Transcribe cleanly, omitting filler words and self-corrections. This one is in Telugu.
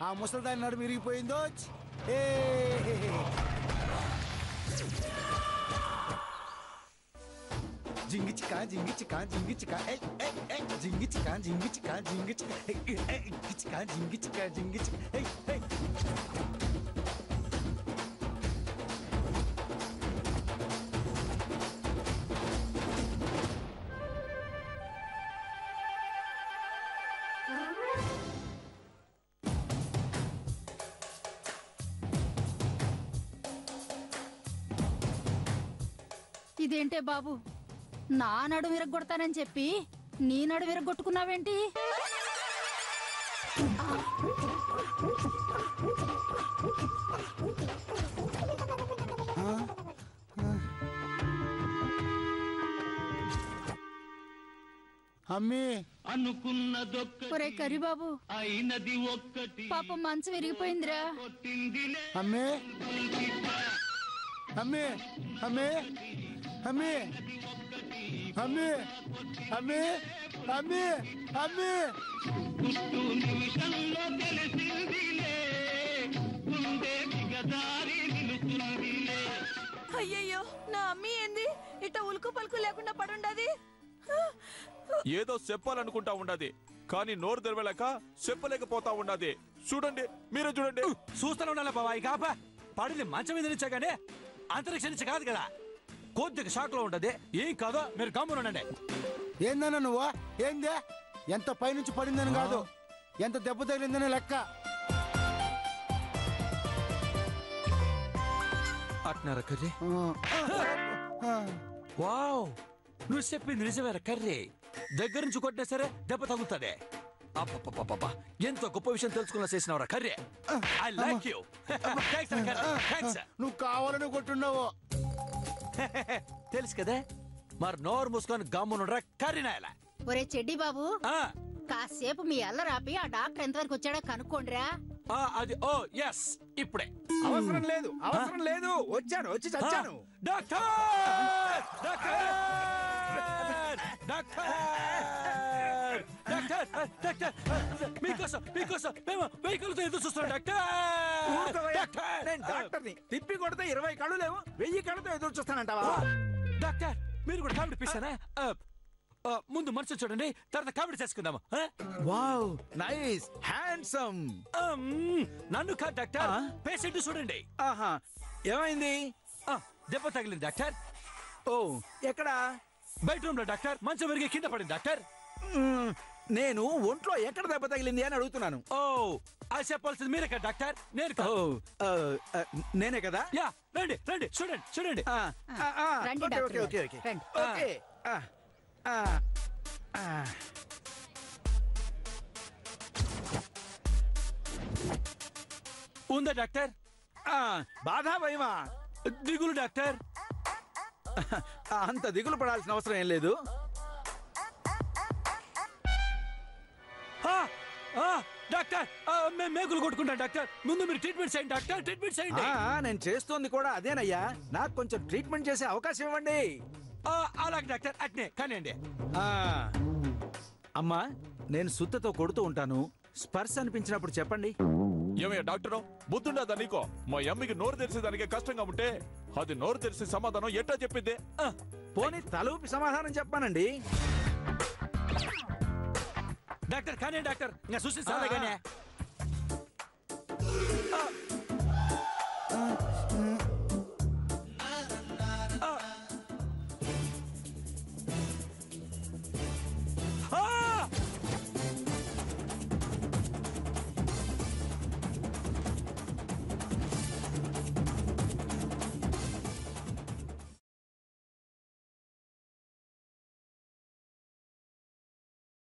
ఆ ముసలిదాని నడుము విరిగిపోయిందో. జింగి చికా జింగి చికా జింగి చికా జింగి చికా జింగి చికా జింగి చికా జింగి చికా జింగి చికా. ఇదేంటే బాబు, నా నడు విరగొడతానని చెప్పి నీ నడు విరగొట్టుకున్నావేంటి? అమ్మి ఒరే కరిబాబు, పాపం మంచం విరిగిపోయిందిరా. అమ్మే అమ్మే అమ్మే అమ్మే అమ్మే అమ్మే అమ్మే అమ్మే. అయ్యయ్యో, నా అమ్మి ఏంది ఇట్ట ఉలుకు పలుకు లేకుండా పడుండది? ఏదో చెప్పాలనుకుంటా ఉండది, కానీ నోరు తెరవలేక చెప్పలేకపోతా ఉన్నది. చూడండి, మీరే చూడండి. చూస్తూనే ఉండాలి బాబాయ్. కాపా పడింది మంచం మీద నుంచే కానీ అంతరిక్ష నుంచి కాదు కదా. కొద్దిగా షాక్ లో ఉంటది. ఏం కాదో మీరు గమ్మున ఉండండి. ఏందన్నా నువ్వు? ఏందే? ఎంత పైనుంచి పడిందని కాదు, ఎంత దెబ్బ తగిలిందని లెక్క. అట్నారా కర్రీ? వావ్, నువ్వు చెప్పింది నిజమేరా కర్రీ. దగ్గర నుంచి కొట్టినా సరే దెబ్బ తగులుతుంది. అబ్బబ్బబ్బబ్బా, ఎంతో గొప్ప విషయం తెలుసుకున్నా చేసినవరా కర్రీ. I like you. నువ్వు కావాలని కొట్టున్నావు తెలుసు కదా. మరి నోరు మూసుకొని గమ్మునుండ్రా కర్రీ నాయలా. ఒరే చెడ్డి బాబు, కాసేపు మీ అల్లరాపి ఆ డాక్టర్ ఎంతవరకు వచ్చాడో కనుక్కోండిరా. అది ఓ ఎస్ ఇప్పుడే. అవసరం లేదు, అవసరం లేదు. వచ్చి చచ్చాను. Doctor doctor doctor doctor doctor మీకోసం మీకోసం మేము వెహికల్తో ఎదురు చూస్తున్నాం డాక్టర్. నేను డాక్టర్ని. తిప్పి కొడితే 20 కళ్ళు లేవు, 1000 కళ్ళతో ఎదురు చూస్తానంటావా? డాక్టర్ మీరు కూడా కామెడీ పిస్తానా? ముందు మనసు చూడండి, తర్వాత కామెడీ చేసుకుందాము. Wow, nice, handsome. నన్ను కాదు డాక్టర్, పేషెంట్ చూడండి. ఆహా, ఏమైంది? దెబ్బ తగిలింది డాక్టర్. ఓ, ఎక్కడా? బెడ్రూమ్ లో డాక్టర్. మంచం విరిగి కింద పడింది డాక్టర్. నేను ఒంట్లో ఎక్కడ దెబ్బ తగిలింది అని అడుగుతున్నాను. ఓ, అది చెప్పాల్సింది మీరే కదా డాక్టర్, నేను నేనే కదా. యా, రండి రండి, చూడండి చూడండి. Okay okay okay okay. ఉందా డాక్టర్? బాధ భయమా? దిగులు డాక్టర్. అంత దిగులు పడాల్సిన అవసరం ఏం లేదు. డాక్టర్ మేము మేకులు కొట్టుకుంటాం డాక్టర్. ముందు మీరు ట్రీట్మెంట్ చేయండి డాక్టర్, ట్రీట్మెంట్ చేయండి. నేను చేస్తోంది కూడా అదేనయ్యా. నాకు కొంచెం ట్రీట్మెంట్ చేసే అవకాశం ఇవ్వండి. అలాగే డాక్టర్, అట్నే కానివ్వండి. అమ్మా, నేను సుత్తతో కొడుతూ ఉంటాను. స్పర్శ అనిపించినప్పుడు చెప్పండి. ఏమయ్యా డాక్టర్, బుద్ధుండదా నీకో? మా అమ్మకి నోరు తెరిసేదానికి కష్టంగా ఉంటే అది నోరు తెరిసే సమాధానం ఎట్టా చెప్పింది? పోనీ తలూపి సమాధానం చెప్పానండి. డాక్టర్ కానీ డాక్టర్, ఇంకా చూసి చాలా కానీ